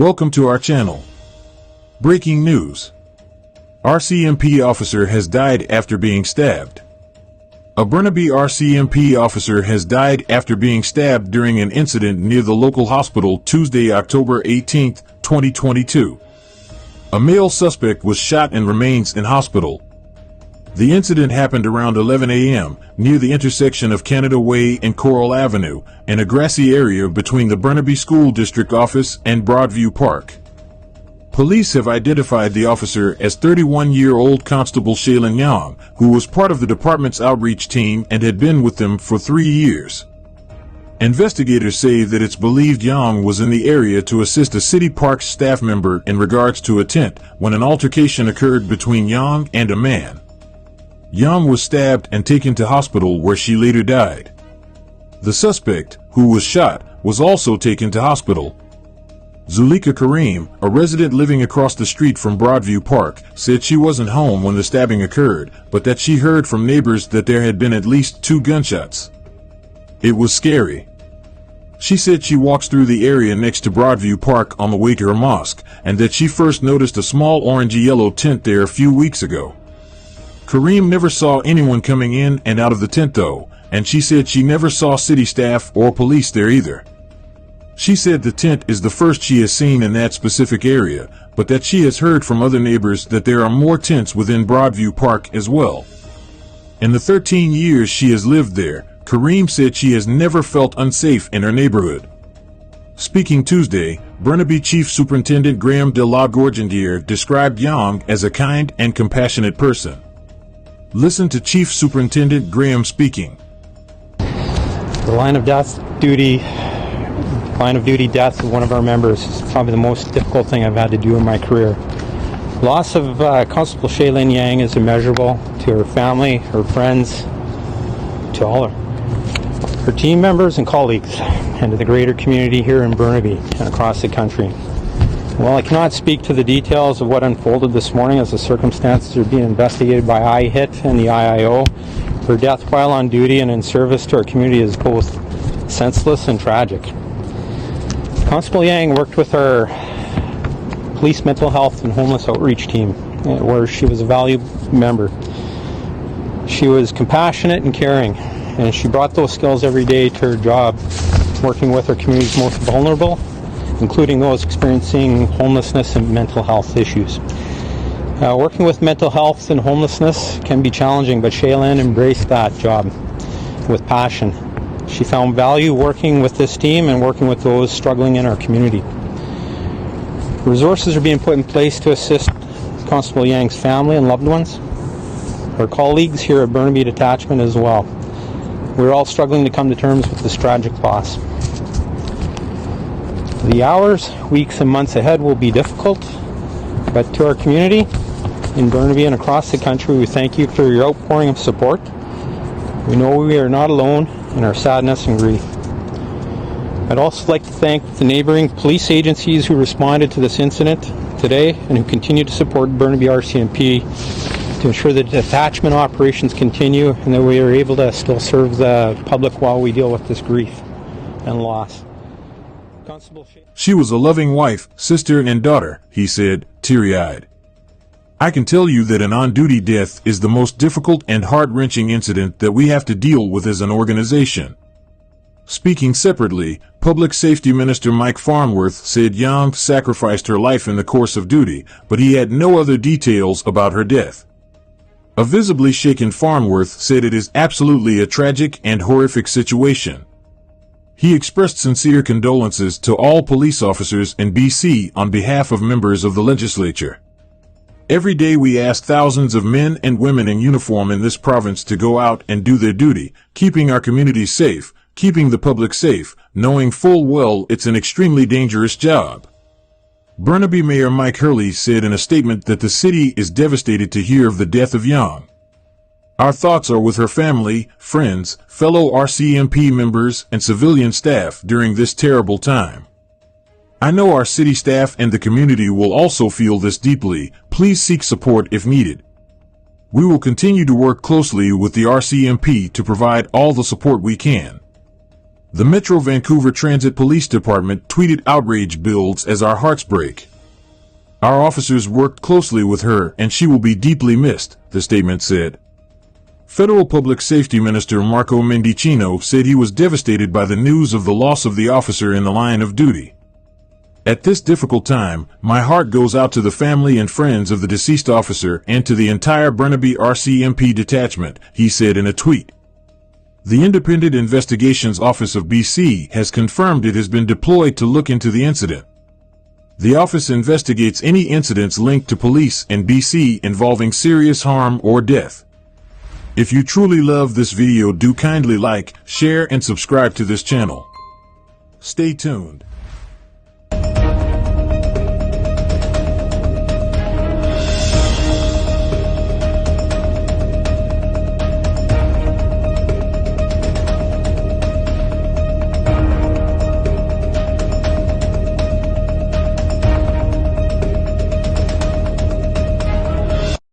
Welcome to our channel. Breaking news. RCMP officer has died after being stabbed. A Burnaby RCMP officer has died after being stabbed during an incident near the local hospital Tuesday, October 18, 2022. A male suspect was shot and remains in hospital. The incident happened around 11 a.m. near the intersection of Canada Way and Coral Avenue, in a grassy area between the Burnaby School District Office and Broadview Park. Police have identified the officer as 31-year-old Constable Shaylin Young, who was part of the department's outreach team and had been with them for 3 years. Investigators say that it's believed Young was in the area to assist a City Parks staff member in regards to a tent when an altercation occurred between Young and a man. Young was stabbed and taken to hospital where she later died. The suspect, who was shot, was also taken to hospital. Zulika Kareem, a resident living across the street from Broadview Park, said she wasn't home when the stabbing occurred, but that she heard from neighbors that there had been at least 2 gunshots. It was scary. She said she walks through the area next to Broadview Park on the way to her mosque, and that she first noticed a small orangey-yellow tent there a few weeks ago. Kareem never saw anyone coming in and out of the tent though, and she said she never saw city staff or police there either. She said the tent is the first she has seen in that specific area, but that she has heard from other neighbors that there are more tents within Broadview Park as well. In the 13 years she has lived there, Kareem said she has never felt unsafe in her neighborhood. Speaking Tuesday, Burnaby Chief Superintendent Graham de la Gorgendier described Young as a kind and compassionate person. Listen to Chief Superintendent Graham speaking. The line of duty death of one of our members is probably the most difficult thing I've had to do in my career. Loss of Constable Shaylin Yang is immeasurable to her family, her friends, to all her team members and colleagues, and to the greater community here in Burnaby and across the country. While I cannot speak to the details of what unfolded this morning as the circumstances are being investigated by IHIT and the IIO, her death while on duty and in service to our community is both senseless and tragic. Constable Yang worked with our police mental health and homeless outreach team, where she was a valued member. She was compassionate and caring, and she brought those skills every day to her job, working with our community's most vulnerable, including those experiencing homelessness and mental health issues. Working with mental health and homelessness can be challenging, but Shaylin embraced that job with passion. She found value working with this team and working with those struggling in our community. Resources are being put in place to assist Constable Yang's family and loved ones, our colleagues here at Burnaby Detachment as well. We're all struggling to come to terms with this tragic loss. The hours, weeks, and months ahead will be difficult, but to our community in Burnaby and across the country, we thank you for your outpouring of support. We know we are not alone in our sadness and grief. I'd also like to thank the neighboring police agencies who responded to this incident today and who continue to support Burnaby RCMP to ensure that detachment operations continue and that we are able to still serve the public while we deal with this grief and loss. She was a loving wife, sister, and daughter, he said, teary-eyed. I can tell you that an on-duty death is the most difficult and heart-wrenching incident that we have to deal with as an organization. Speaking separately, Public Safety Minister Mike Farnworth said Young sacrificed her life in the course of duty, but he had no other details about her death. A visibly shaken Farnworth said it is absolutely a tragic and horrific situation. He expressed sincere condolences to all police officers in BC on behalf of members of the legislature. Every day we ask thousands of men and women in uniform in this province to go out and do their duty, keeping our communities safe, keeping the public safe, knowing full well it's an extremely dangerous job. Burnaby Mayor Mike Hurley said in a statement that the city is devastated to hear of the death of Young. Our thoughts are with her family, friends, fellow RCMP members, and civilian staff during this terrible time. I know our city staff and the community will also feel this deeply. Please seek support if needed. We will continue to work closely with the RCMP to provide all the support we can. The Metro Vancouver Transit Police Department tweeted, "Outrage builds as our hearts break. Our officers worked closely with her and she will be deeply missed," the statement said. Federal Public Safety Minister Marco Mendicino said he was devastated by the news of the loss of the officer in the line of duty. "At this difficult time, my heart goes out to the family and friends of the deceased officer and to the entire Burnaby RCMP detachment," he said in a tweet. The Independent Investigations Office of BC has confirmed it has been deployed to look into the incident. The office investigates any incidents linked to police and BC involving serious harm or death. If you truly love this video, do kindly like, share and subscribe to this channel. Stay tuned.